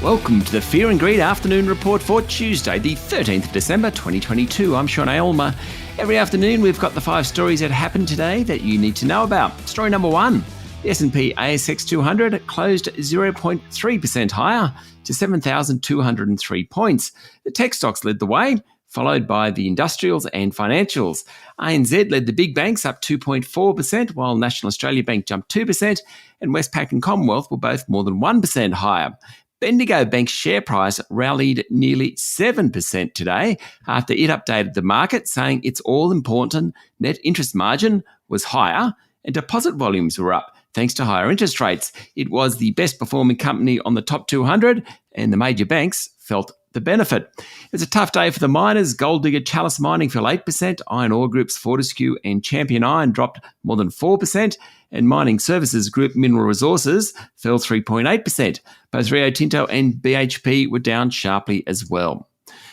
Welcome to the Fear and Greed Afternoon Report for Tuesday, the 13th of December 2022. I'm Sean Aylmer. Every afternoon we've got the 5 stories that happened today that you need to know about. Story number 1, the S&P ASX 200 closed 0.3% higher to 7,203 points. The tech stocks led the way, followed by the industrials and financials. ANZ led the big banks up 2.4%, while National Australia Bank jumped 2%, and Westpac and Commonwealth were both more than 1% higher. Bendigo Bank's share price rallied nearly 7% today after it updated the market, saying its all-important net interest margin was higher and deposit volumes were up thanks to higher interest rates. It was the best performing company on the top 200 and the major banks felt the benefit. It was a tough day for the miners. Gold digger Chalice Mining fell 8%, iron ore groups Fortescue and Champion Iron dropped more than 4%, and mining services group Mineral Resources fell 3.8%. Both Rio Tinto and BHP were down sharply as well.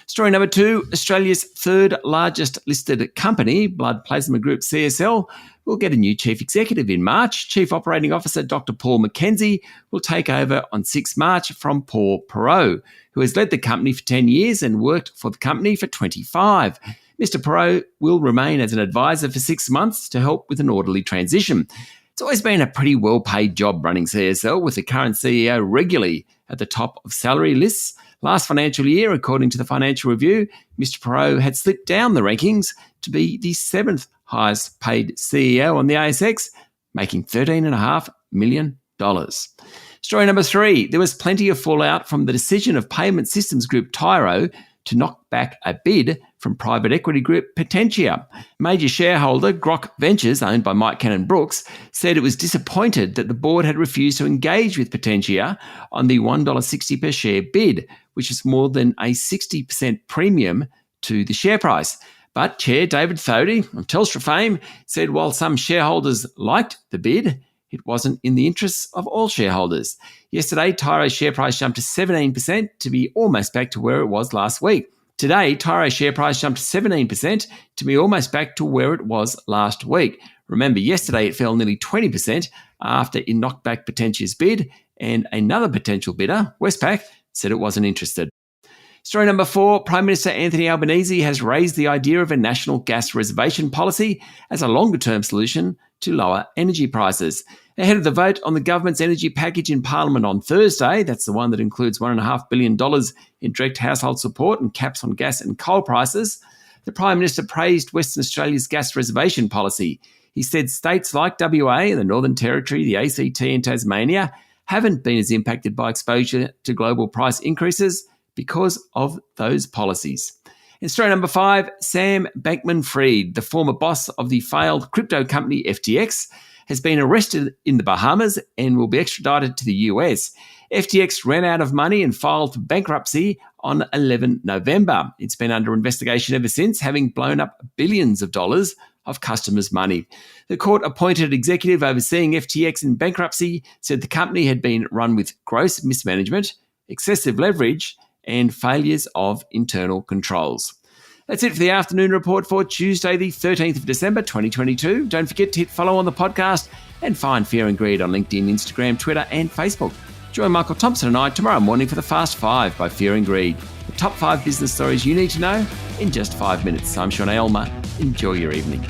Story number 2, Australia's third largest listed company, Blood Plasma Group CSL, will get a new chief executive in March. Chief Operating Officer Dr. Paul McKenzie will take over on 6 March from Paul Perreault, who has led the company for 10 years and worked for the company for 25. Mr. Perreault will remain as an advisor for 6 months to help with an orderly transition. It's always been a pretty well-paid job running CSL, with the current CEO regularly at the top of salary lists. Last financial year, according to the Financial Review, Mr. Perreault had slipped down the rankings to be the 7th highest paid CEO on the ASX, making $13.5 million. Story number 3, there was plenty of fallout from the decision of payment systems group Tyro to knock back a bid from private equity group Potentia. Major shareholder Grok Ventures, owned by Mike Cannon-Brookes, said it was disappointed that the board had refused to engage with Potentia on the $1.60 per share bid, which is more than a 60% premium to the share price. But Chair David Thodey of Telstra fame said while some shareholders liked the bid, it wasn't in the interests of all shareholders. Yesterday, Tyro's share price jumped to 17% to be almost back to where it was last week. Today, Tyro's share price jumped 17% to be almost back to where it was last week. Remember, yesterday it fell nearly 20% after it knocked back Potentia's bid, and another potential bidder, Westpac, said it wasn't interested. Story number 4, Prime Minister Anthony Albanese has raised the idea of a national gas reservation policy as a longer-term solution to lower energy prices. Ahead of the vote on the government's energy package in Parliament on Thursday, that's the one that includes $1.5 billion in direct household support and caps on gas and coal prices, the Prime Minister praised Western Australia's gas reservation policy. He said states like WA, the Northern Territory, the ACT and Tasmania haven't been as impacted by exposure to global price increases because of those policies. In story number 5, Sam Bankman-Fried, the former boss of the failed crypto company FTX, has been arrested in the Bahamas and will be extradited to the US. FTX ran out of money and filed for bankruptcy on 11 November. It's been under investigation ever since, having blown up billions of dollars of customers' money. The court-appointed executive overseeing FTX in bankruptcy said the company had been run with gross mismanagement, excessive leverage, and failures of internal controls. That's it for the afternoon report for Tuesday, the 13th of December, 2022. Don't forget to hit follow on the podcast and find Fear and Greed on LinkedIn, Instagram, Twitter, and Facebook. Join Michael Thompson and I tomorrow morning for the Fast 5 by Fear and Greed. The top 5 business stories you need to know in just 5 minutes. I'm Sean Aylmer. Enjoy your evening.